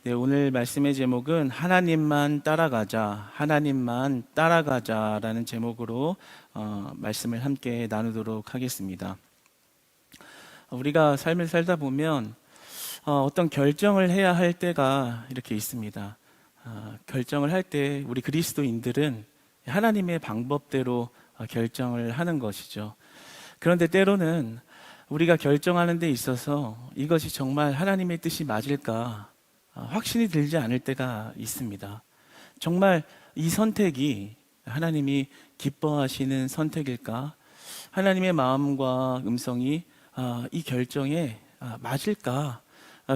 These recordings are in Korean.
네, 오늘 말씀의 제목은 하나님만 따라가자, 하나님만 따라가자라는 제목으로 말씀을 함께 나누도록 하겠습니다. 우리가 삶을 살다 보면 어떤 결정을 해야 할 때가 이렇게 있습니다. 결정을 할 때 우리 그리스도인들은 하나님의 방법대로 결정을 하는 것이죠. 그런데 때로는 우리가 결정하는 데 있어서 이것이 정말 하나님의 뜻이 맞을까 확신이 들지 않을 때가 있습니다. 정말 이 선택이 하나님이 기뻐하시는 선택일까? 하나님의 마음과 음성이 이 결정에 맞을까?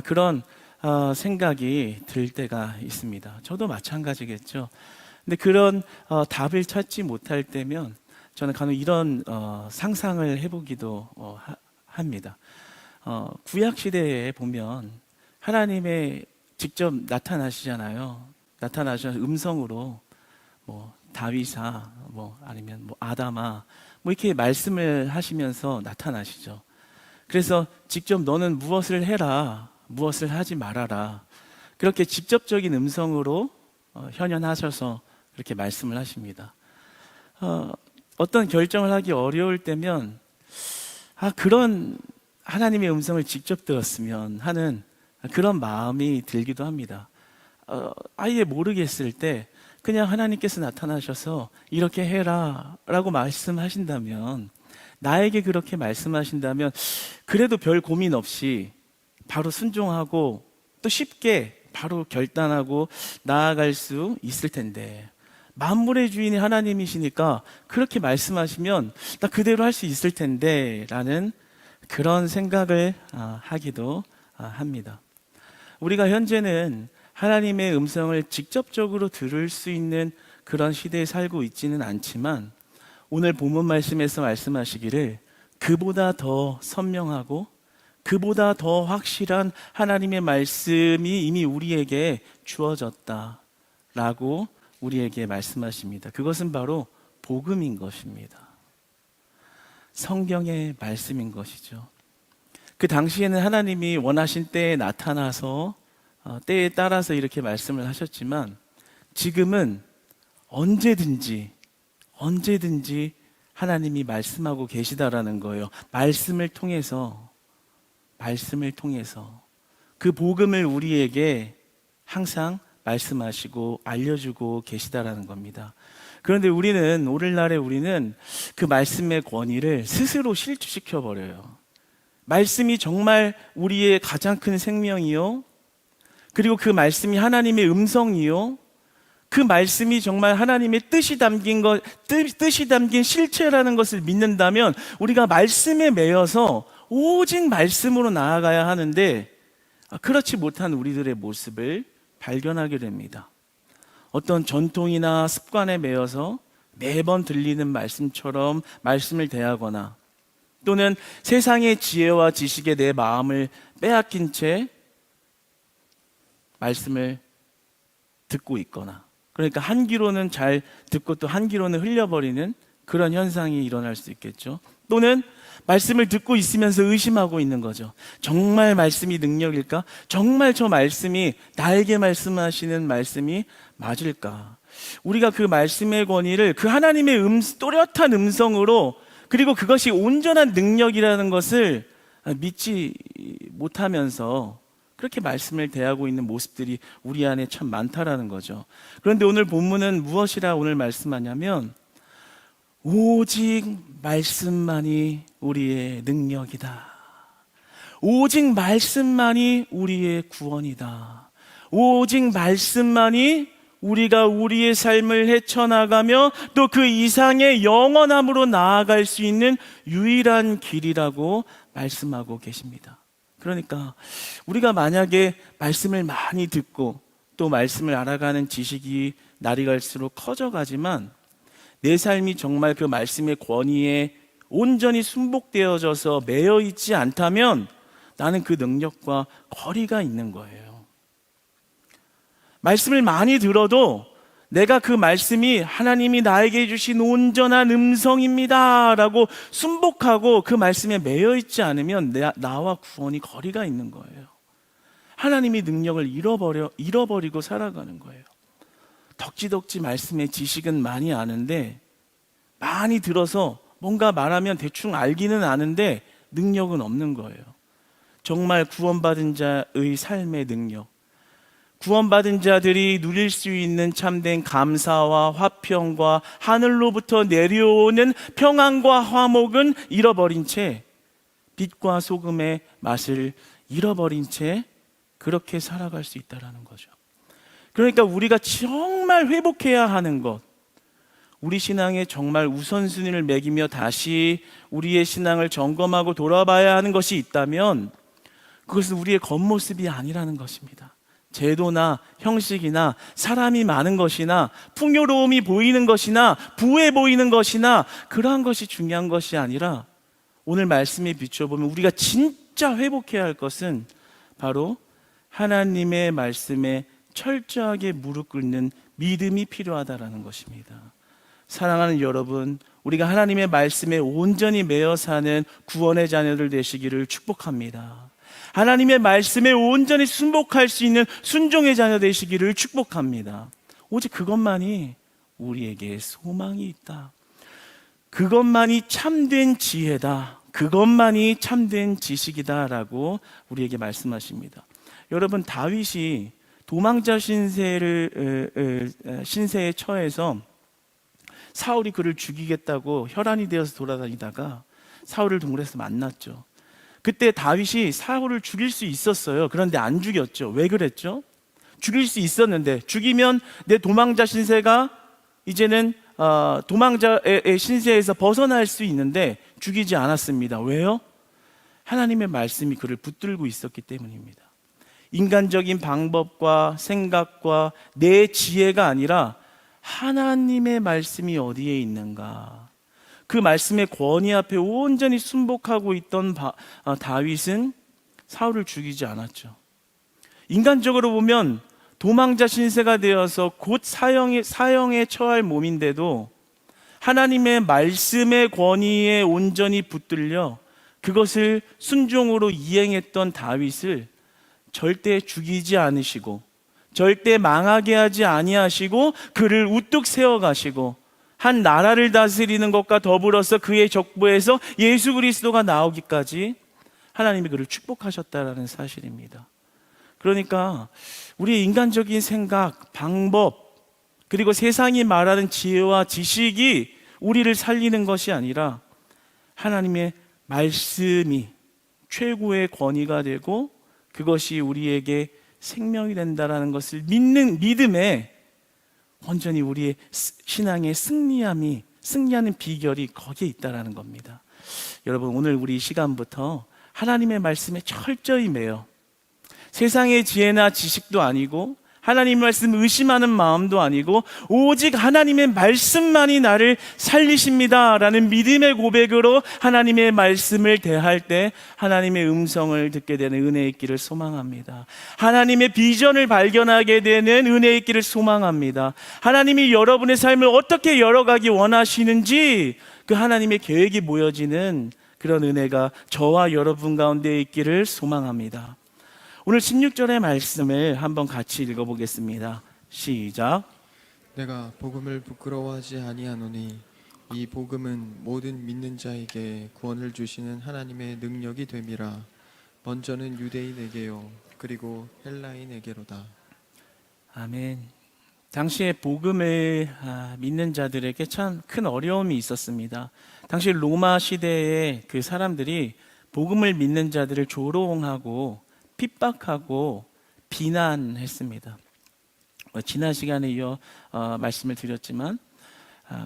그런 생각이 들 때가 있습니다. 저도 마찬가지겠죠. 근데 그런 답을 찾지 못할 때면 저는 간혹 이런 상상을 해보기도 합니다. 구약 시대에 보면 하나님의 직접 나타나시잖아요. 나타나셔서 음성으로 다윗아, 아니면 아담아, 이렇게 말씀을 하시면서 나타나시죠. 그래서 직접 너는 무엇을 해라, 무엇을 하지 말아라. 그렇게 직접적인 음성으로 현현하셔서 그렇게 말씀을 하십니다. 어떤 결정을 하기 어려울 때면 그런 하나님의 음성을 직접 들었으면 하는 그런 마음이 들기도 합니다. 아예 모르겠을 때 그냥 하나님께서 나타나셔서 이렇게 해라 라고 말씀하신다면, 나에게 그렇게 말씀하신다면 그래도 별 고민 없이 바로 순종하고 또 쉽게 바로 결단하고 나아갈 수 있을 텐데, 만물의 주인이 하나님이시니까 그렇게 말씀하시면 나 그대로 할 수 있을 텐데 라는 그런 생각을 하기도 합니다. 우리가 현재는 하나님의 음성을 직접적으로 들을 수 있는 그런 시대에 살고 있지는 않지만, 오늘 본문 말씀에서 말씀하시기를 그보다 더 선명하고 그보다 더 확실한 하나님의 말씀이 이미 우리에게 주어졌다라고 우리에게 말씀하십니다. 그것은 바로 복음인 것입니다. 성경의 말씀인 것이죠. 그 당시에는 하나님이 원하신 때에 나타나서 때에 따라서 이렇게 말씀을 하셨지만, 지금은 언제든지 하나님이 말씀하고 계시다라는 거예요. 말씀을 통해서 그 복음을 우리에게 항상 말씀하시고 알려주고 계시다라는 겁니다. 그런데 오늘날에 우리는 그 말씀의 권위를 스스로 실추시켜 버려요. 말씀이 정말 우리의 가장 큰 생명이요, 그리고 그 말씀이 하나님의 음성이요, 그 말씀이 정말 하나님의 뜻이 담긴 실체라는 것을 믿는다면 우리가 말씀에 매여서 오직 말씀으로 나아가야 하는데, 그렇지 못한 우리들의 모습을 발견하게 됩니다. 어떤 전통이나 습관에 매여서 매번 들리는 말씀처럼 말씀을 대하거나, 또는 세상의 지혜와 지식에 내 마음을 빼앗긴 채 말씀을 듣고 있거나, 그러니까 한 귀로는 잘 듣고 또 한 귀로는 흘려버리는 그런 현상이 일어날 수 있겠죠. 또는 말씀을 듣고 있으면서 의심하고 있는 거죠. 정말 말씀이 능력일까? 정말 저 말씀이 나에게 말씀하시는 말씀이 맞을까? 우리가 그 말씀의 권위를 그 하나님의 또렷한 음성으로, 그리고 그것이 온전한 능력이라는 것을 믿지 못하면서 그렇게 말씀을 대하고 있는 모습들이 우리 안에 참 많다라는 거죠. 그런데 오늘 본문은 무엇이라 오늘 말씀하냐면, 오직 말씀만이 우리의 능력이다. 오직 말씀만이 우리의 구원이다. 오직 말씀만이 우리가 우리의 삶을 헤쳐나가며 또 그 이상의 영원함으로 나아갈 수 있는 유일한 길이라고 말씀하고 계십니다. 그러니까 우리가 만약에 말씀을 많이 듣고 또 말씀을 알아가는 지식이 날이 갈수록 커져가지만, 내 삶이 정말 그 말씀의 권위에 온전히 순복되어져서 매여 있지 않다면 나는 그 능력과 거리가 있는 거예요. 말씀을 많이 들어도 내가 그 말씀이 하나님이 나에게 주신 온전한 음성입니다 라고 순복하고 그 말씀에 매여 있지 않으면 나와 구원이 거리가 있는 거예요. 하나님의 능력을 잃어버리고 살아가는 거예요. 덕지덕지 말씀의 지식은 많이 아는데, 많이 들어서 뭔가 말하면 대충 알기는 아는데 능력은 없는 거예요. 정말 구원받은 자의 삶의 능력, 구원받은 자들이 누릴 수 있는 참된 감사와 화평과 하늘로부터 내려오는 평안과 화목은 잃어버린 채, 빛과 소금의 맛을 잃어버린 채 그렇게 살아갈 수 있다는 거죠. 그러니까 우리가 정말 회복해야 하는 것, 우리 신앙에 정말 우선순위를 매기며 다시 우리의 신앙을 점검하고 돌아봐야 하는 것이 있다면 그것은 우리의 겉모습이 아니라는 것입니다. 제도나 형식이나 사람이 많은 것이나 풍요로움이 보이는 것이나 부해 보이는 것이나 그러한 것이 중요한 것이 아니라, 오늘 말씀에 비춰보면 우리가 진짜 회복해야 할 것은 바로 하나님의 말씀에 철저하게 무릎 꿇는 믿음이 필요하다라는 것입니다. 사랑하는 여러분, 우리가 하나님의 말씀에 온전히 매여 사는 구원의 자녀들 되시기를 축복합니다. 하나님의 말씀에 온전히 순복할 수 있는 순종의 자녀 되시기를 축복합니다. 오직 그것만이 우리에게 소망이 있다. 그것만이 참된 지혜다. 그것만이 참된 지식이다라고 우리에게 말씀하십니다. 여러분, 다윗이 도망자 신세에 처해서 사울이 그를 죽이겠다고 혈안이 되어서 돌아다니다가 사울을 동굴에서 만났죠. 그때 다윗이 사울을 죽일 수 있었어요. 그런데 안 죽였죠. 왜 그랬죠? 죽일 수 있었는데, 죽이면 내 도망자 신세가 이제는 도망자의 신세에서 벗어날 수 있는데 죽이지 않았습니다. 왜요? 하나님의 말씀이 그를 붙들고 있었기 때문입니다. 인간적인 방법과 생각과 내 지혜가 아니라 하나님의 말씀이 어디에 있는가, 그 말씀의 권위 앞에 온전히 순복하고 있던 다윗은 사울을 죽이지 않았죠. 인간적으로 보면 도망자 신세가 되어서 곧 사형에 처할 몸인데도 하나님의 말씀의 권위에 온전히 붙들려 그것을 순종으로 이행했던 다윗을 절대 죽이지 않으시고 절대 망하게 하지 아니하시고 그를 우뚝 세워가시고 한 나라를 다스리는 것과 더불어서 그의 족보에서 예수 그리스도가 나오기까지 하나님이 그를 축복하셨다라는 사실입니다. 그러니까 우리의 인간적인 생각, 방법, 그리고 세상이 말하는 지혜와 지식이 우리를 살리는 것이 아니라 하나님의 말씀이 최고의 권위가 되고 그것이 우리에게 생명이 된다라는 것을 믿는 믿음에 온전히 우리의 신앙의 승리하는 비결이 거기에 있다라는 겁니다. 여러분, 오늘 우리 시간부터 하나님의 말씀에 철저히 매여 세상의 지혜나 지식도 아니고 하나님의 말씀 의심하는 마음도 아니고 오직 하나님의 말씀만이 나를 살리십니다라는 믿음의 고백으로 하나님의 말씀을 대할 때 하나님의 음성을 듣게 되는 은혜의 길을 소망합니다. 하나님의 비전을 발견하게 되는 은혜의 길을 소망합니다. 하나님이 여러분의 삶을 어떻게 열어가기 원하시는지 그 하나님의 계획이 모여지는 그런 은혜가 저와 여러분 가운데 있기를 소망합니다. 오늘 16절의 말씀을 한번 같이 읽어보겠습니다. 시작. 내가 복음을 부끄러워하지 아니하노니 이 복음은 모든 믿는 자에게 구원을 주시는 하나님의 능력이 됨이라. 먼저는 유대인에게요 그리고 헬라인에게로다. 아멘. 당시에 복음을 믿는 자들에게 참 큰 어려움이 있었습니다. 당시 로마 시대에 그 사람들이 복음을 믿는 자들을 조롱하고 핍박하고 비난했습니다. 지난 시간에 이어 말씀을 드렸지만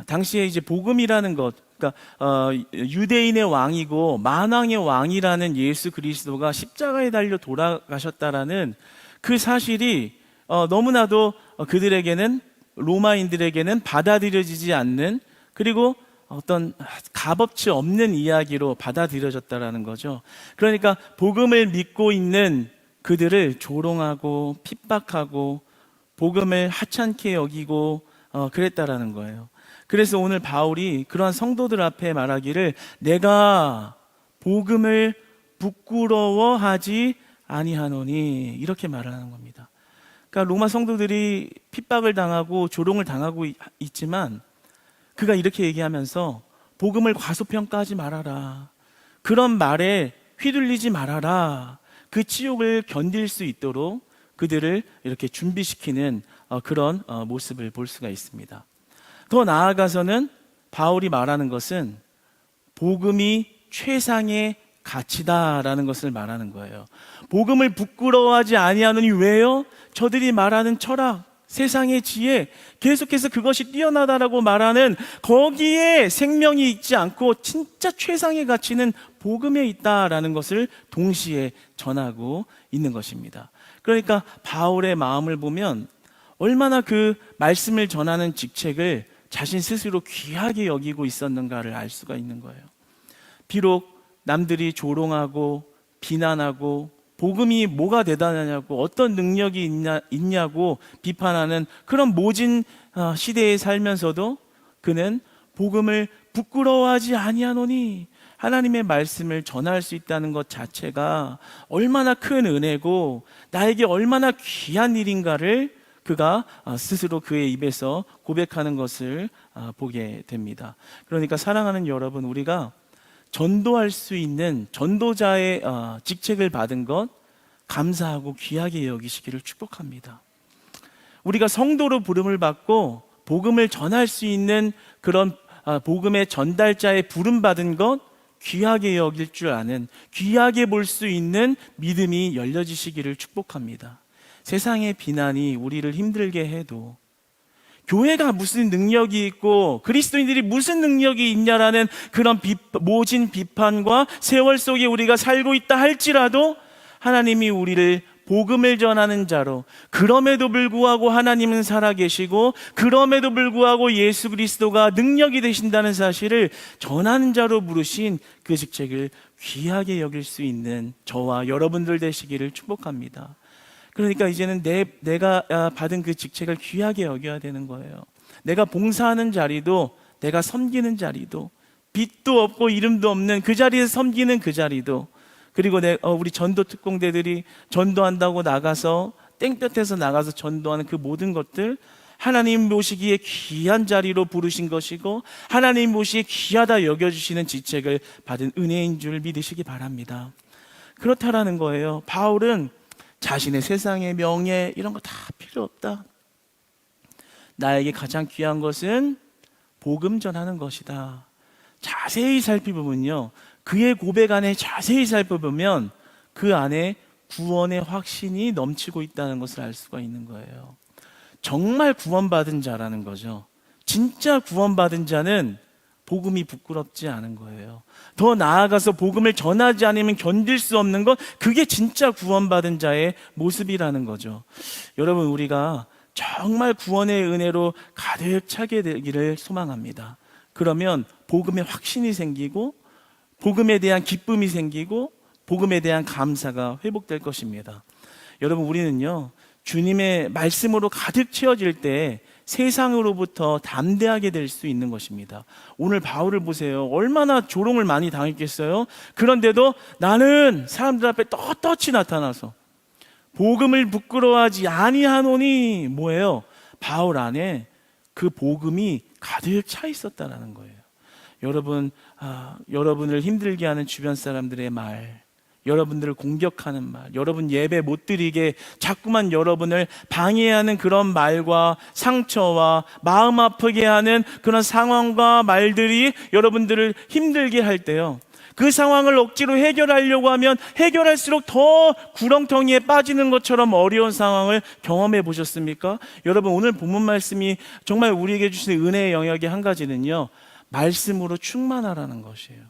당시에 이제 복음이라는 것, 그러니까 유대인의 왕이고 만왕의 왕이라는 예수 그리스도가 십자가에 달려 돌아가셨다라는 그 사실이 너무나도 그들에게는, 로마인들에게는 받아들여지지 않는, 그리고 어떤 값어치 없는 이야기로 받아들여졌다라는 거죠. 그러니까 복음을 믿고 있는 그들을 조롱하고 핍박하고 복음을 하찮게 여기고 그랬다라는 거예요. 그래서 오늘 바울이 그러한 성도들 앞에 말하기를 내가 복음을 부끄러워하지 아니하노니 이렇게 말하는 겁니다. 그러니까 로마 성도들이 핍박을 당하고 조롱을 당하고 있지만 그가 이렇게 얘기하면서 복음을 과소평가하지 말아라. 그런 말에 휘둘리지 말아라. 그 치욕을 견딜 수 있도록 그들을 이렇게 준비시키는 그런 모습을 볼 수가 있습니다. 더 나아가서는 바울이 말하는 것은 복음이 최상의 가치다라는 것을 말하는 거예요. 복음을 부끄러워하지 아니하노니 왜요? 저들이 말하는 철학, 세상의 지혜, 계속해서 그것이 뛰어나다라고 말하는 거기에 생명이 있지 않고 진짜 최상의 가치는 복음에 있다라는 것을 동시에 전하고 있는 것입니다. 그러니까 바울의 마음을 보면 얼마나 그 말씀을 전하는 직책을 자신 스스로 귀하게 여기고 있었는가를 알 수가 있는 거예요. 비록 남들이 조롱하고 비난하고 복음이 뭐가 대단하냐고 어떤 능력이 있냐고 비판하는 그런 모진 시대에 살면서도 그는 복음을 부끄러워하지 아니하노니 하나님의 말씀을 전할 수 있다는 것 자체가 얼마나 큰 은혜고 나에게 얼마나 귀한 일인가를 그가 스스로 그의 입에서 고백하는 것을 보게 됩니다. 그러니까 사랑하는 여러분, 우리가 전도할 수 있는 전도자의 직책을 받은 것 감사하고 귀하게 여기시기를 축복합니다. 우리가 성도로 부름을 받고 복음을 전할 수 있는 그런 복음의 전달자의 부름 받은 것 귀하게 여길 줄 아는, 귀하게 볼 수 있는 믿음이 열려지시기를 축복합니다. 세상의 비난이 우리를 힘들게 해도 교회가 무슨 능력이 있고 그리스도인들이 무슨 능력이 있냐라는 그런 모진 비판과 세월 속에 우리가 살고 있다 할지라도 하나님이 우리를 복음을 전하는 자로, 그럼에도 불구하고 하나님은 살아계시고 그럼에도 불구하고 예수 그리스도가 능력이 되신다는 사실을 전하는 자로 부르신 그 직책을 귀하게 여길 수 있는 저와 여러분들 되시기를 축복합니다. 그러니까 이제는 내가 받은 그 직책을 귀하게 여겨야 되는 거예요. 내가 봉사하는 자리도, 내가 섬기는 자리도, 빛도 없고 이름도 없는 그 자리에서 섬기는 그 자리도, 그리고 우리 전도 특공대들이 전도한다고 나가서 땡볕에서 나가서 전도하는 그 모든 것들 하나님 모시기에 귀한 자리로 부르신 것이고 하나님 모시기에 귀하다 여겨주시는 직책을 받은 은혜인 줄 믿으시기 바랍니다. 그렇다라는 거예요. 바울은 자신의 세상의 명예 이런 거 다 필요 없다. 나에게 가장 귀한 것은 복음 전하는 것이다. 자세히 살펴보면요, 그의 고백 안에 자세히 살펴보면 그 안에 구원의 확신이 넘치고 있다는 것을 알 수가 있는 거예요. 정말 구원받은 자라는 거죠. 진짜 구원받은 자는 복음이 부끄럽지 않은 거예요. 더 나아가서 복음을 전하지 않으면 견딜 수 없는 것, 그게 진짜 구원받은 자의 모습이라는 거죠. 여러분, 우리가 정말 구원의 은혜로 가득 차게 되기를 소망합니다. 그러면 복음의 확신이 생기고 복음에 대한 기쁨이 생기고 복음에 대한 감사가 회복될 것입니다. 여러분, 우리는요, 주님의 말씀으로 가득 채워질 때 세상으로부터 담대하게 될 수 있는 것입니다. 오늘 바울을 보세요. 얼마나 조롱을 많이 당했겠어요? 그런데도 나는 사람들 앞에 떳떳이 나타나서 복음을 부끄러워하지 아니하노니 뭐예요? 바울 안에 그 복음이 가득 차 있었다는 거예요. 여러분, 여러분을 힘들게 하는 주변 사람들의 말, 여러분들을 공격하는 말, 여러분 예배 못 드리게 자꾸만 여러분을 방해하는 그런 말과 상처와 마음 아프게 하는 그런 상황과 말들이 여러분들을 힘들게 할 때요, 그 상황을 억지로 해결하려고 하면 해결할수록 더 구렁텅이에 빠지는 것처럼 어려운 상황을 경험해 보셨습니까? 여러분, 오늘 본문 말씀이 정말 우리에게 주시는 은혜의 영역의 한 가지는요, 말씀으로 충만하라는 것이에요.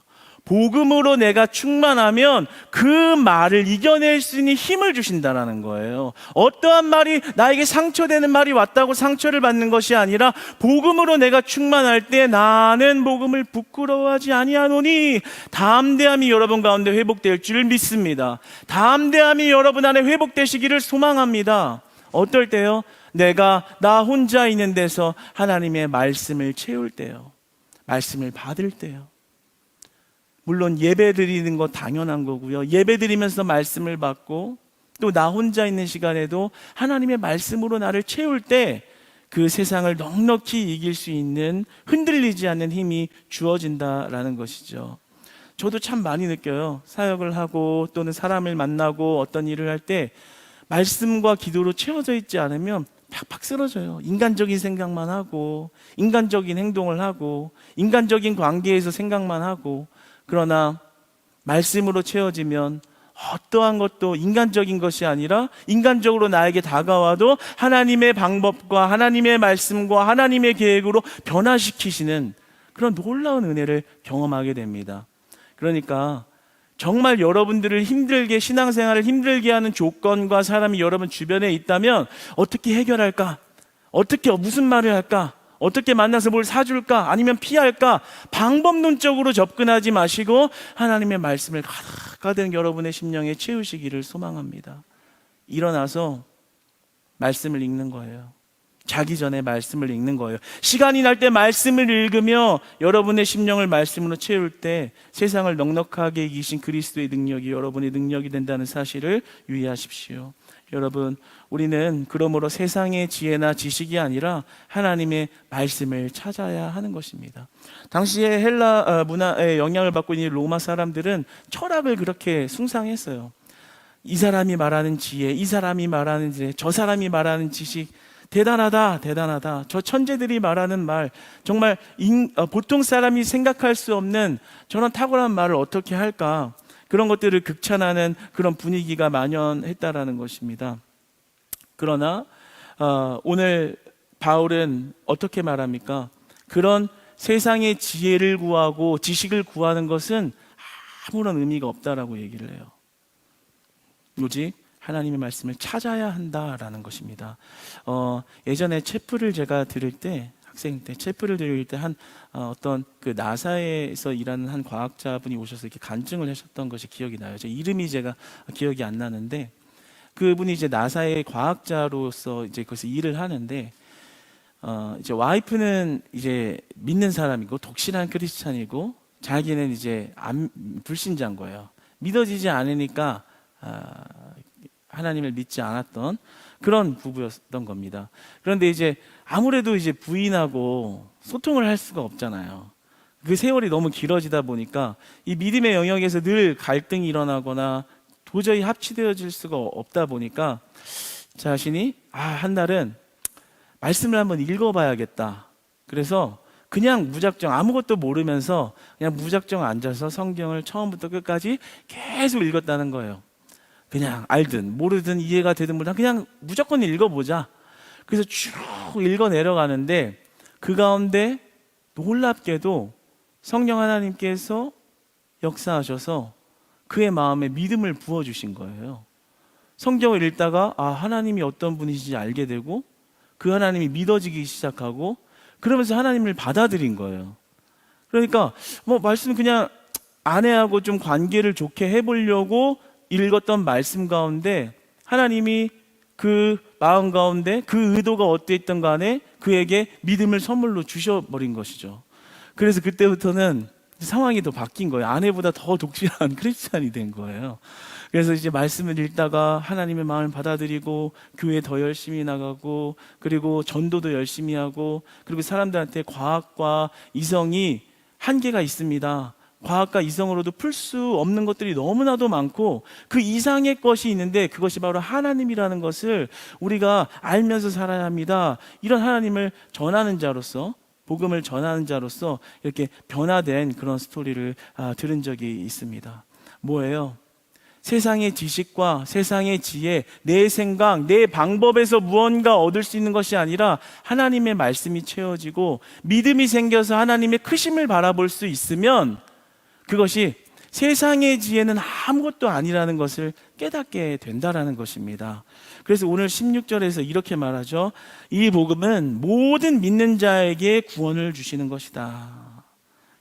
복음으로 내가 충만하면 그 말을 이겨낼 수 있는 힘을 주신다는 거예요. 어떠한 말이, 나에게 상처되는 말이 왔다고 상처를 받는 것이 아니라 복음으로 내가 충만할 때 나는 복음을 부끄러워하지 아니하노니, 담대함이 여러분 가운데 회복될 줄 믿습니다. 담대함이 여러분 안에 회복되시기를 소망합니다. 어떨 때요? 내가 나 혼자 있는 데서 하나님의 말씀을 채울 때요, 말씀을 받을 때요. 물론 예배 드리는 거 당연한 거고요. 예배 드리면서 말씀을 받고 또 나 혼자 있는 시간에도 하나님의 말씀으로 나를 채울 때 그 세상을 넉넉히 이길 수 있는 흔들리지 않는 힘이 주어진다라는 것이죠. 저도 참 많이 느껴요. 사역을 하고 또는 사람을 만나고 어떤 일을 할 때 말씀과 기도로 채워져 있지 않으면 팍팍 쓰러져요. 인간적인 생각만 하고 인간적인 행동을 하고 인간적인 관계에서 생각만 하고, 그러나 말씀으로 채워지면 어떠한 것도 인간적인 것이 아니라 인간적으로 나에게 다가와도 하나님의 방법과 하나님의 말씀과 하나님의 계획으로 변화시키시는 그런 놀라운 은혜를 경험하게 됩니다. 그러니까 정말 여러분들을 힘들게, 신앙생활을 힘들게 하는 조건과 사람이 여러분 주변에 있다면 어떻게 해결할까? 어떻게, 무슨 말을 할까? 어떻게 만나서 뭘 사줄까? 아니면 피할까? 방법론적으로 접근하지 마시고 하나님의 말씀을 가득가득 여러분의 심령에 채우시기를 소망합니다. 일어나서 말씀을 읽는 거예요. 자기 전에 말씀을 읽는 거예요. 시간이 날 때 말씀을 읽으며 여러분의 심령을 말씀으로 채울 때 세상을 넉넉하게 이기신 그리스도의 능력이 여러분의 능력이 된다는 사실을 유의하십시오. 여러분, 우리는 그러므로 세상의 지혜나 지식이 아니라 하나님의 말씀을 찾아야 하는 것입니다. 당시에 헬라 문화의 영향을 받고 있는 로마 사람들은 철학을 그렇게 숭상했어요. 이 사람이 말하는 지혜, 이 사람이 말하는 지혜, 저 사람이 말하는 지식, 대단하다, 대단하다. 저 천재들이 말하는 말, 정말 보통 사람이 생각할 수 없는 저런 탁월한 말을 어떻게 할까? 그런 것들을 극찬하는 그런 분위기가 만연했다라는 것입니다. 그러나 오늘 바울은 어떻게 말합니까? 그런 세상의 지혜를 구하고 지식을 구하는 것은 아무런 의미가 없다라고 얘기를 해요. 오직 하나님의 말씀을 찾아야 한다라는 것입니다. 예전에 체프를 제가 들을 때, 학생 때 체프를 들을 때 어떤 그 나사에서 일하는 한 과학자분이 오셔서 이렇게 간증을 하셨던 것이 기억이 나요. 제 이름이 제가 기억이 안 나는데, 그분이 이제 나사의 과학자로서 이제 거기서 일을 하는데, 이제 와이프는 이제 믿는 사람이고 독실한 크리스찬이고 자기는 이제 불신자인 거예요. 믿어지지 않으니까 하나님을 믿지 않았던 그런 부부였던 겁니다. 그런데 이제 아무래도 이제 부인하고 소통을 할 수가 없잖아요. 그 세월이 너무 길어지다 보니까 이 믿음의 영역에서 늘 갈등이 일어나거나 도저히 합치되어질 수가 없다 보니까 자신이 한 날은 말씀을 한번 읽어봐야겠다. 그래서 그냥 무작정 아무것도 모르면서 그냥 무작정 앉아서 성경을 처음부터 끝까지 계속 읽었다는 거예요. 그냥 알든 모르든 이해가 되든 모르든 그냥 무조건 읽어보자. 그래서 쭉 읽어 내려가는데 그 가운데 놀랍게도 성령 하나님께서 역사하셔서 그의 마음에 믿음을 부어주신 거예요. 성경을 읽다가 하나님이 어떤 분이신지 알게 되고 그 하나님이 믿어지기 시작하고 그러면서 하나님을 받아들인 거예요. 그러니까 말씀 그냥 아내하고 좀 관계를 좋게 해보려고 읽었던 말씀 가운데 하나님이 그 마음 가운데 그 의도가 어땠던 간에 그에게 믿음을 선물로 주셔버린 것이죠. 그래서 그때부터는 상황이 더 바뀐 거예요. 아내보다 더 독실한 크리스찬이 된 거예요. 그래서 이제 말씀을 읽다가 하나님의 마음을 받아들이고 교회 더 열심히 나가고 그리고 전도도 열심히 하고 그리고 사람들한테 과학과 이성이 한계가 있습니다. 과학과 이성으로도 풀 수 없는 것들이 너무나도 많고 그 이상의 것이 있는데 그것이 바로 하나님이라는 것을 우리가 알면서 살아야 합니다. 이런 하나님을 전하는 자로서, 복음을 전하는 자로서 이렇게 변화된 그런 스토리를 들은 적이 있습니다. 뭐예요? 세상의 지식과 세상의 지혜, 내 생각, 내 방법에서 무언가 얻을 수 있는 것이 아니라 하나님의 말씀이 채워지고 믿음이 생겨서 하나님의 크심을 바라볼 수 있으면 그것이 세상의 지혜는 아무것도 아니라는 것을 깨닫게 된다라는 것입니다. 그래서 오늘 16절에서 이렇게 말하죠. 이 복음은 모든 믿는 자에게 구원을 주시는 것이다.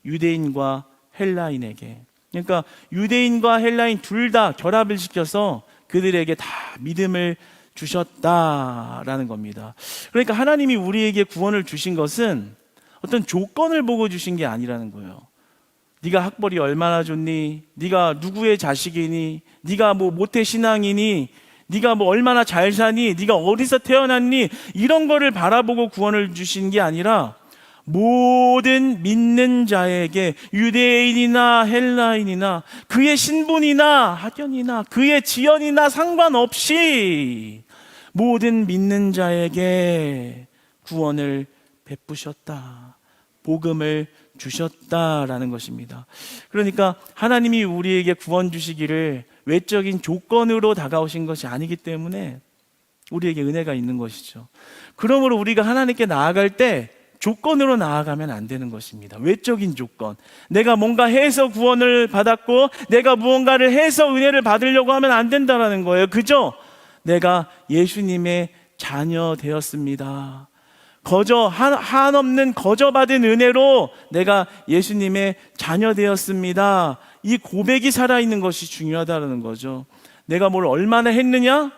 유대인과 헬라인에게. 그러니까 유대인과 헬라인 둘 다 결합을 시켜서 그들에게 다 믿음을 주셨다라는 겁니다. 그러니까 하나님이 우리에게 구원을 주신 것은 어떤 조건을 보고 주신 게 아니라는 거예요. 네가 학벌이 얼마나 좋니? 네가 누구의 자식이니? 네가 모태 신앙이니? 네가 뭐 얼마나 잘 사니, 네가 어디서 태어났니, 이런 거를 바라보고 구원을 주신 게 아니라 모든 믿는 자에게, 유대인이나 헬라인이나 그의 신분이나 학연이나 그의 지연이나 상관없이 모든 믿는 자에게 구원을 베푸셨다, 복음을 주셨다라는 것입니다. 그러니까 하나님이 우리에게 구원 주시기를 외적인 조건으로 다가오신 것이 아니기 때문에 우리에게 은혜가 있는 것이죠. 그러므로 우리가 하나님께 나아갈 때 조건으로 나아가면 안 되는 것입니다. 외적인 조건. 내가 뭔가 해서 구원을 받았고 내가 무언가를 해서 은혜를 받으려고 하면 안 된다는 거예요. 그죠? 내가 예수님의 자녀 되었습니다. 한없는 거저받은 은혜로 내가 예수님의 자녀 되었습니다. 이 고백이 살아있는 것이 중요하다는 거죠. 내가 뭘 얼마나 했느냐?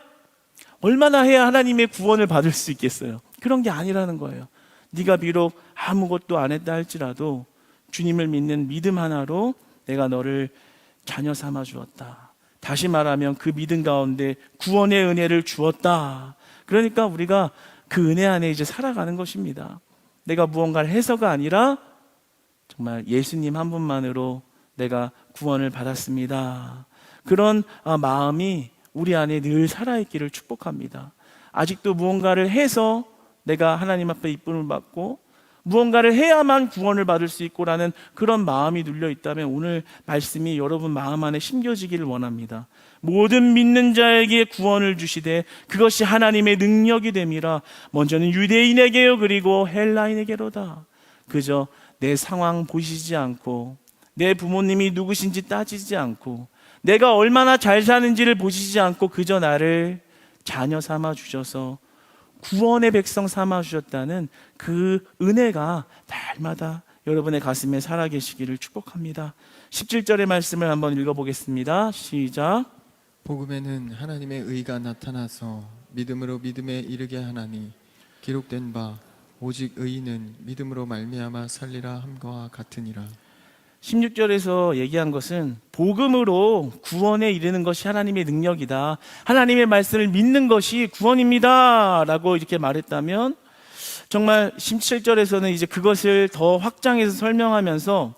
얼마나 해야 하나님의 구원을 받을 수 있겠어요? 그런 게 아니라는 거예요. 네가 비록 아무것도 안 했다 할지라도 주님을 믿는 믿음 하나로 내가 너를 자녀 삼아 주었다. 다시 말하면 그 믿음 가운데 구원의 은혜를 주었다. 그러니까 우리가 그 은혜 안에 이제 살아가는 것입니다. 내가 무언가를 해서가 아니라 정말 예수님 한 분만으로 내가 구원을 받았습니다. 그런 마음이 우리 안에 늘 살아있기를 축복합니다. 아직도 무언가를 해서 내가 하나님 앞에 이쁨을 받고 무언가를 해야만 구원을 받을 수 있고라는 그런 마음이 눌려 있다면 오늘 말씀이 여러분 마음 안에 심겨지기를 원합니다. 모든 믿는 자에게 구원을 주시되 그것이 하나님의 능력이 됨이라. 먼저는 유대인에게요 그리고 헬라인에게로다. 그저 내 상황 보시지 않고 내 부모님이 누구신지 따지지 않고 내가 얼마나 잘 사는지를 보시지 않고 그저 나를 자녀 삼아 주셔서 구원의 백성 삼아 주셨다는 그 은혜가 날마다 여러분의 가슴에 살아계시기를 축복합니다. 17절의 말씀을 한번 읽어보겠습니다. 시작. 복음에는 하나님의 의가 나타나서 믿음으로 믿음에 이르게 하나니 기록된 바 오직 의인은 믿음으로 말미암아 살리라 함과 같으니라. 16절에서 얘기한 것은 복음으로 구원에 이르는 것이 하나님의 능력이다. 하나님의 말씀을 믿는 것이 구원입니다. 라고 이렇게 말했다면 정말 17절에서는 이제 그것을 더 확장해서 설명하면서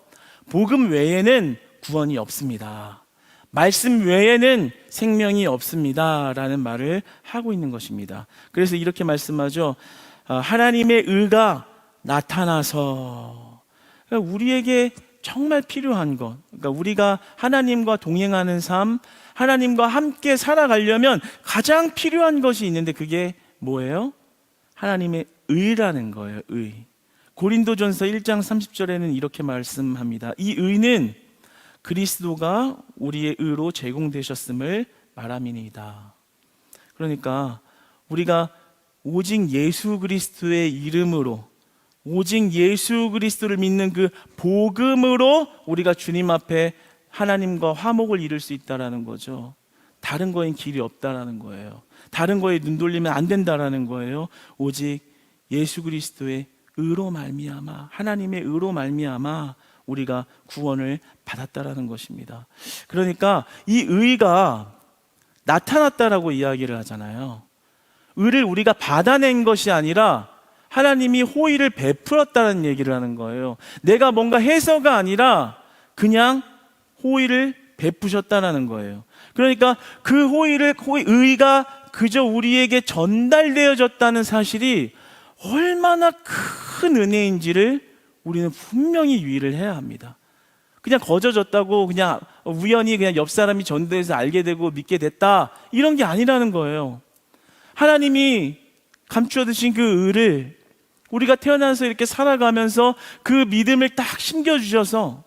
복음 외에는 구원이 없습니다. 말씀 외에는 생명이 없습니다. 라는 말을 하고 있는 것입니다. 그래서 이렇게 말씀하죠. 하나님의 의가 나타나서 우리에게 정말 필요한 것, 그러니까 우리가 하나님과 동행하는 삶, 하나님과 함께 살아가려면 가장 필요한 것이 있는데 그게 뭐예요? 하나님의 의라는 거예요. 의. 고린도전서 1장 30절에는 이렇게 말씀합니다. 이 의는 그리스도가 우리의 의로 제공되셨음을 말함이니이다. 그러니까 우리가 오직 예수 그리스도의 이름으로 오직 예수 그리스도를 믿는 그 복음으로 우리가 주님 앞에 하나님과 화목을 이룰 수 있다는 거죠. 다른 거엔 길이 없다라는 거예요. 다른 거에 눈 돌리면 안 된다라는 거예요. 오직 예수 그리스도의 의로 말미암아, 하나님의 의로 말미암아 우리가 구원을 받았다라는 것입니다. 그러니까 이 의가 나타났다라고 이야기를 하잖아요. 의를 우리가 받아낸 것이 아니라 하나님이 호의를 베풀었다는 얘기를 하는 거예요. 내가 뭔가 해서가 아니라 그냥 호의를 베푸셨다는 거예요. 그러니까 그 의가 그저 우리에게 전달되어졌다는 사실이 얼마나 큰 은혜인지를 우리는 분명히 유의를 해야 합니다. 그냥 거저졌다고 그냥 우연히 그냥 옆 사람이 전도해서 알게 되고 믿게 됐다 이런 게 아니라는 거예요. 하나님이 감추어 두신 그 의를 우리가 태어나서 이렇게 살아가면서 그 믿음을 딱 심겨주셔서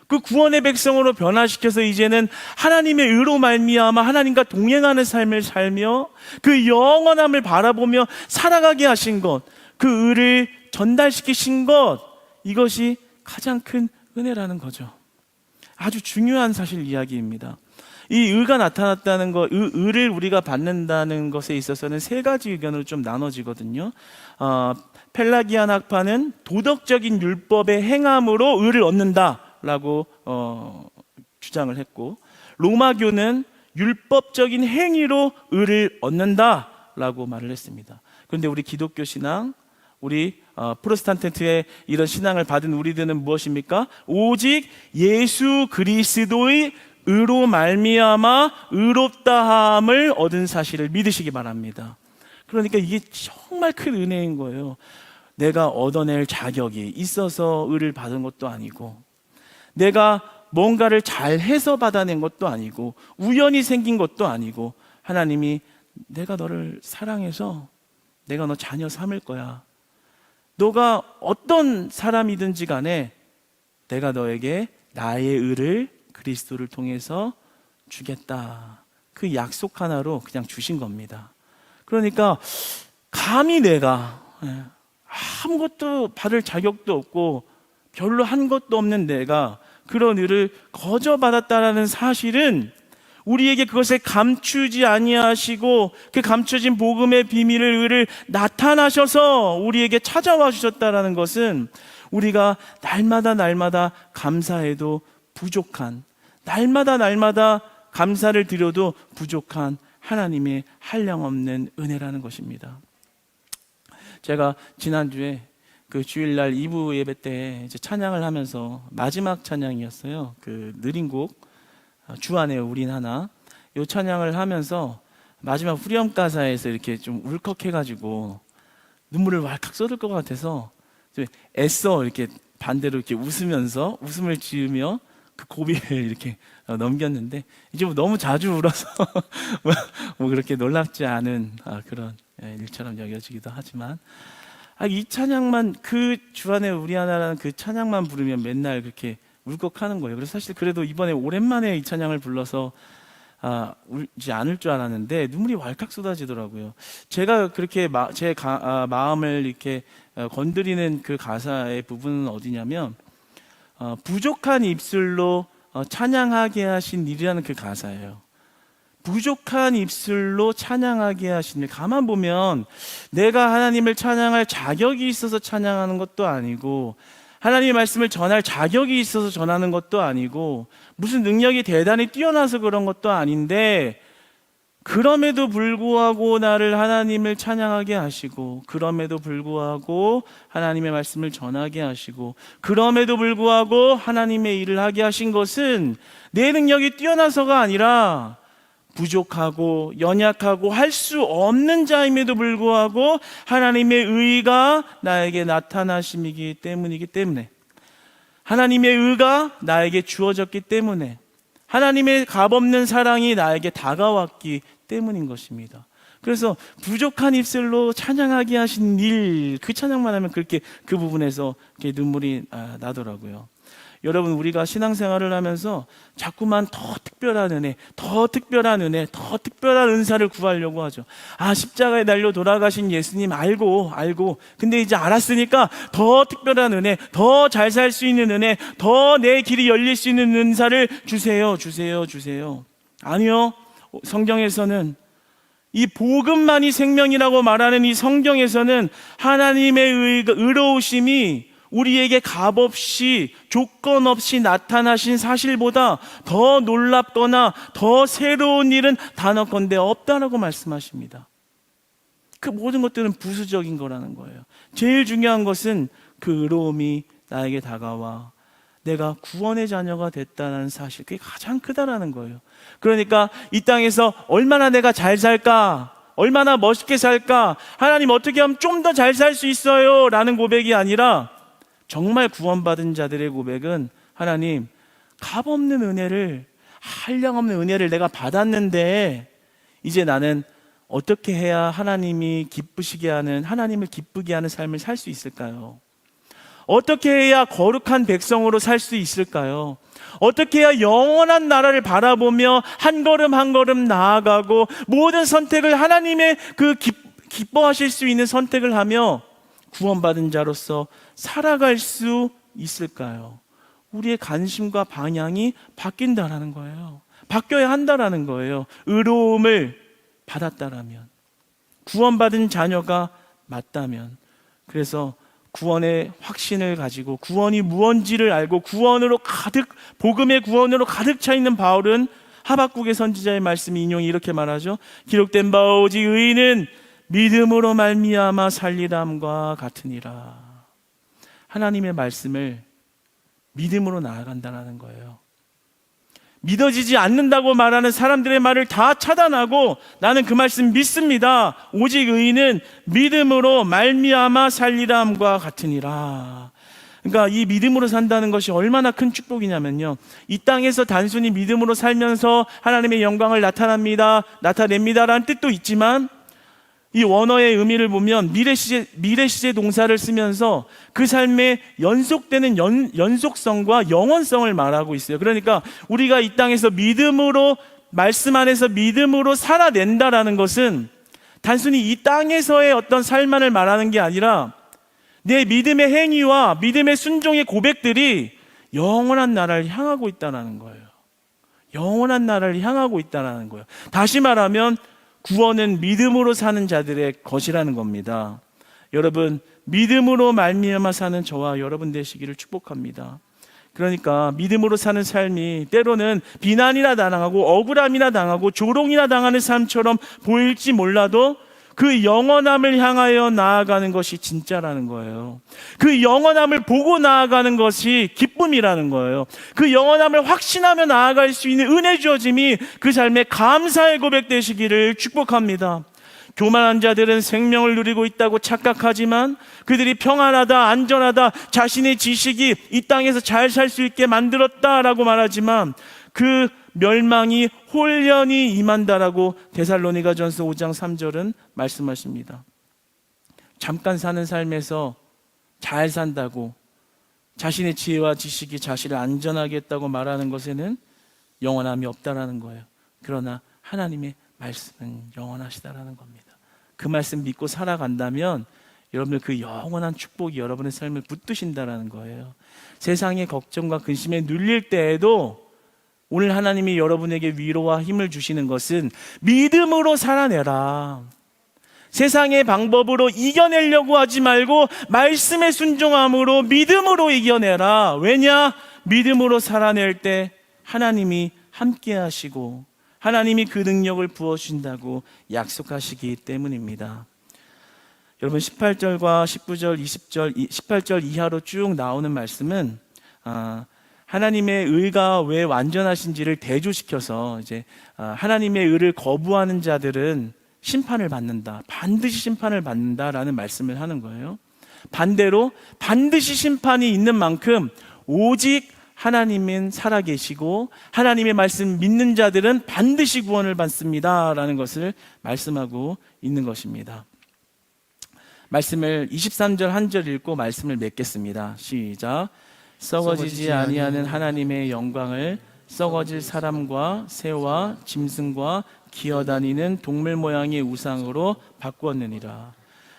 그 구원의 백성으로 변화시켜서 이제는 하나님의 의로 말미암아 하나님과 동행하는 삶을 살며 그 영원함을 바라보며 살아가게 하신 것, 그 의를 전달시키신 것, 이것이 가장 큰 은혜라는 거죠. 아주 중요한 사실 이야기입니다. 이 의가 나타났다는 것, 의를 우리가 받는다는 것에 있어서는 세 가지 의견으로 좀 나눠지거든요. 펠라기안 학파는 도덕적인 율법의 행함으로 의를 얻는다라고 주장을 했고, 로마교는 율법적인 행위로 의를 얻는다라고 말을 했습니다. 그런데 우리 기독교 신앙, 우리 프로테스탄트의 이런 신앙을 받은 우리들은 무엇입니까? 오직 예수 그리스도의 의로 말미암아 의롭다함을 얻은 사실을 믿으시기 바랍니다. 그러니까 이게 정말 큰 은혜인 거예요. 내가 얻어낼 자격이 있어서 의를 받은 것도 아니고, 내가 뭔가를 잘해서 받아낸 것도 아니고, 우연히 생긴 것도 아니고, 하나님이 내가 너를 사랑해서 내가 너 자녀 삼을 거야. 너가 어떤 사람이든지 간에 내가 너에게 나의 의를 그리스도를 통해서 주겠다. 그 약속 하나로 그냥 주신 겁니다. 그러니까 감히 내가 아무것도 받을 자격도 없고 별로 한 것도 없는 내가 그런 의를 거저 받았다라는 사실은 우리에게 그것을 감추지 아니하시고 그 감춰진 복음의 비밀을 의를 나타나셔서 우리에게 찾아와 주셨다라는 것은 우리가 날마다 감사해도 부족한, 날마다 감사를 드려도 부족한 하나님의 한량없는 은혜라는 것입니다. 제가 지난주에 그 주일날 2부 예배 때 이제 찬양을 하면서 마지막 찬양이었어요. 그 느린 곡 주 안에 우린 하나, 이 찬양을 하면서 마지막 후렴 가사에서 이렇게 좀 울컥해가지고 눈물을 왈칵 쏟을 것 같아서 좀 애써 이렇게 반대로 이렇게 웃으면서 웃음을 지으며 그 고비를 이렇게 넘겼는데, 이제 뭐 너무 자주 울어서 뭐 그렇게 놀랍지 않은 그런 일처럼 여겨지기도 하지만, 이 찬양만, 그 주 안에 우리 하나라는 그 찬양만 부르면 맨날 그렇게 울컥하는 거예요. 그래서 사실 그래도 이번에 오랜만에 이 찬양을 불러서 울지 않을 줄 알았는데 눈물이 왈칵 쏟아지더라고요. 제가 그렇게 제 마음을 이렇게 건드리는 그 가사의 부분은 어디냐면 부족한 입술로 찬양하게 하신 일이라는 그 가사예요. 부족한 입술로 찬양하게 하신 일. 가만 보면 내가 하나님을 찬양할 자격이 있어서 찬양하는 것도 아니고, 하나님의 말씀을 전할 자격이 있어서 전하는 것도 아니고, 무슨 능력이 대단히 뛰어나서 그런 것도 아닌데, 그럼에도 불구하고 나를 하나님을 찬양하게 하시고, 그럼에도 불구하고 하나님의 말씀을 전하게 하시고, 그럼에도 불구하고 하나님의 일을 하게 하신 것은 내 능력이 뛰어나서가 아니라 부족하고 연약하고 할 수 없는 자임에도 불구하고 하나님의 의가 나에게 나타나심이기 때문이기 때문에, 하나님의 의가 나에게 주어졌기 때문에, 하나님의 값없는 사랑이 나에게 다가왔기 때문인 것입니다. 그래서 부족한 입술로 찬양하게 하신 일, 그 찬양만 하면 그렇게 그 부분에서 이렇게 눈물이 나더라고요. 여러분, 우리가 신앙생활을 하면서 자꾸만 더 특별한 은혜, 더 특별한 은혜, 더 특별한 은사를 구하려고 하죠. 십자가에 달려 돌아가신 예수님 알고 근데 이제 알았으니까 더 특별한 은혜, 더 잘 살 수 있는 은혜, 더 내 길이 열릴 수 있는 은사를 주세요. 아니요. 성경에서는 이 복음만이 생명이라고 말하는 이 성경에서는 하나님의 의로우심이 우리에게 값없이 조건 없이 나타나신 사실보다 더 놀랍거나 더 새로운 일은 단언컨대 없다라고 말씀하십니다. 그 모든 것들은 부수적인 거라는 거예요. 제일 중요한 것은 그 의로움이 나에게 다가와 내가 구원의 자녀가 됐다는 사실, 그게 가장 크다라는 거예요. 그러니까 이 땅에서 얼마나 내가 잘 살까, 얼마나 멋있게 살까, 하나님 어떻게 하면 좀 더 잘 살 수 있어요 라는 고백이 아니라, 정말 구원받은 자들의 고백은 하나님, 값없는 은혜를, 한량없는 은혜를 내가 받았는데 이제 나는 어떻게 해야 하나님이 기쁘시게 하는, 하나님을 기쁘게 하는 삶을 살 수 있을까요? 어떻게 해야 거룩한 백성으로 살 수 있을까요? 어떻게 해야 영원한 나라를 바라보며 한 걸음 한 걸음 나아가고 모든 선택을 하나님의 그 기뻐하실 수 있는 선택을 하며 구원받은 자로서 살아갈 수 있을까요? 우리의 관심과 방향이 바뀐다라는 거예요. 바뀌어야 한다라는 거예요. 의로움을 받았다라면, 구원받은 자녀가 맞다면. 그래서 구원의 확신을 가지고 구원이 무언지를 알고 구원으로 가득, 복음의 구원으로 가득 차 있는 바울은 하박국의 선지자의 말씀이 인용이 이렇게 말하죠. 기록된 바 오직 의인은 믿음으로 말미암아 살리람과 같으니라. 하나님의 말씀을 믿음으로 나아간다는 거예요. 믿어지지 않는다고 말하는 사람들의 말을 다 차단하고 나는 그 말씀 믿습니다. 오직 의인은 믿음으로 말미암아 살리람과 같으니라. 그러니까 이 믿음으로 산다는 것이 얼마나 큰 축복이냐면요, 이 땅에서 단순히 믿음으로 살면서 하나님의 영광을 나타냅니다라는 뜻도 있지만, 이 원어의 의미를 보면 미래시제 동사를 쓰면서 그 삶의 연속되는 연속성과 영원성을 말하고 있어요. 그러니까 우리가 이 땅에서 믿음으로, 말씀 안에서 믿음으로 살아낸다라는 것은 단순히 이 땅에서의 어떤 삶만을 말하는 게 아니라 내 믿음의 행위와 믿음의 순종의 고백들이 영원한 나라를 향하고 있다는 거예요. 영원한 나라를 향하고 있다는 거예요. 다시 말하면 구원은 믿음으로 사는 자들의 것이라는 겁니다. 여러분, 믿음으로 말미암아 사는 저와 여러분 되시기를 축복합니다. 그러니까 믿음으로 사는 삶이 때로는 비난이나 당하고 억울함이나 당하고 조롱이나 당하는 삶처럼 보일지 몰라도 그 영원함을 향하여 나아가는 것이 진짜라는 거예요. 그 영원함을 보고 나아가는 것이 기쁨이라는 거예요. 그 영원함을 확신하며 나아갈 수 있는 은혜 주어짐이 그 삶에 감사의 고백 되시기를 축복합니다. 교만한 자들은 생명을 누리고 있다고 착각하지만 그들이 평안하다, 안전하다, 자신의 지식이 이 땅에서 잘 살 수 있게 만들었다라고 말하지만 그 멸망이 홀연히 임한다라고 데살로니가전서 5장 3절은 말씀하십니다. 잠깐 사는 삶에서 잘 산다고 자신의 지혜와 지식이 자신을 안전하게 했다고 말하는 것에는 영원함이 없다라는 거예요. 그러나 하나님의 말씀은 영원하시다라는 겁니다. 그 말씀 믿고 살아간다면 여러분들 그 영원한 축복이 여러분의 삶을 붙드신다라는 거예요. 세상의 걱정과 근심에 눌릴 때에도 오늘 하나님이 여러분에게 위로와 힘을 주시는 것은 믿음으로 살아내라. 세상의 방법으로 이겨내려고 하지 말고 말씀에 순종함으로 믿음으로 이겨내라. 왜냐? 믿음으로 살아낼 때 하나님이 함께 하시고 하나님이 그 능력을 부어주신다고 약속하시기 때문입니다. 여러분 18절과 19절, 20절, 18절 이하로 쭉 나오는 말씀은 하나님의 의가 왜 완전하신지를 대조시켜서 이제 하나님의 의를 거부하는 자들은 심판을 받는다, 반드시 심판을 받는다라는 말씀을 하는 거예요. 반대로 반드시 심판이 있는 만큼 오직 하나님은 살아계시고 하나님의 말씀 믿는 자들은 반드시 구원을 받습니다라는 것을 말씀하고 있는 것입니다. 말씀을 23절 한 절 읽고 말씀을 맺겠습니다. 시작. 썩어지지 아니하는 하나님의 영광을 썩어질 사람과 새와 짐승과 기어다니는 동물 모양의 우상으로 바꾸었느니라.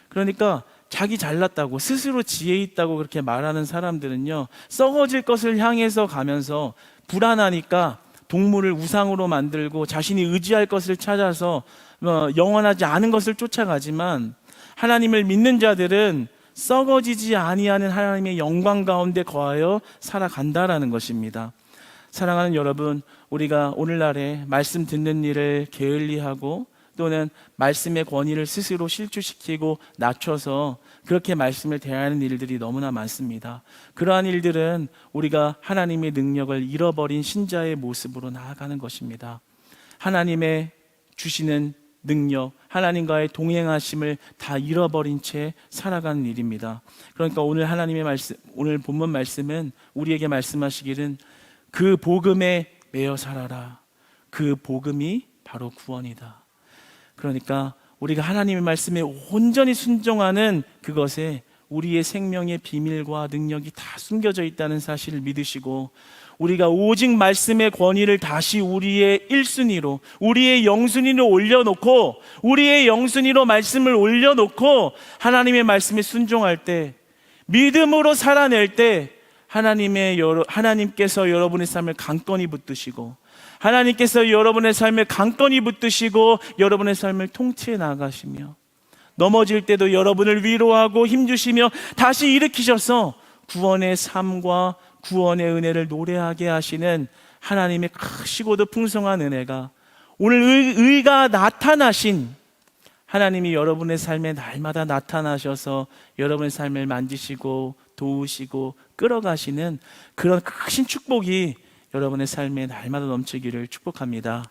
그러니까 자기 잘났다고 스스로 지혜 있다고 그렇게 말하는 사람들은요, 썩어질 것을 향해서 가면서 불안하니까 동물을 우상으로 만들고 자신이 의지할 것을 찾아서 영원하지 않은 것을 쫓아가지만, 하나님을 믿는 자들은 썩어지지 아니하는 하나님의 영광 가운데 거하여 살아간다라는 것입니다. 사랑하는 여러분, 우리가 오늘날에 말씀 듣는 일을 게을리하고 또는 말씀의 권위를 스스로 실추시키고 낮춰서 그렇게 말씀을 대하는 일들이 너무나 많습니다. 그러한 일들은 우리가 하나님의 능력을 잃어버린 신자의 모습으로 나아가는 것입니다. 하나님의 주시는 능력, 하나님과의 동행하심을 다 잃어버린 채 살아가는 일입니다. 그러니까 오늘 하나님의 말씀, 오늘 본문 말씀은 우리에게 말씀하시기는 그 복음에 매여 살아라. 그 복음이 바로 구원이다. 그러니까 우리가 하나님의 말씀에 온전히 순종하는 그것에 우리의 생명의 비밀과 능력이 다 숨겨져 있다는 사실을 믿으시고, 우리가 오직 말씀의 권위를 다시 우리의 1순위로, 우리의 영순위로 올려놓고, 우리의 영순위로 말씀을 올려놓고 하나님의 말씀에 순종할 때, 믿음으로 살아낼 때 하나님께서 여러분의 삶을 강건히 붙드시고, 하나님께서 여러분의 삶을 강건히 붙드시고 여러분의 삶을 통치해 나가시며, 넘어질 때도 여러분을 위로하고 힘주시며 다시 일으키셔서 구원의 삶과 구원의 은혜를 노래하게 하시는 하나님의 크시고도 풍성한 은혜가 오늘 의가 나타나신 하나님이 여러분의 삶에 날마다 나타나셔서 여러분의 삶을 만지시고 도우시고 끌어가시는 그런 크신 축복이 여러분의 삶에 날마다 넘치기를 축복합니다.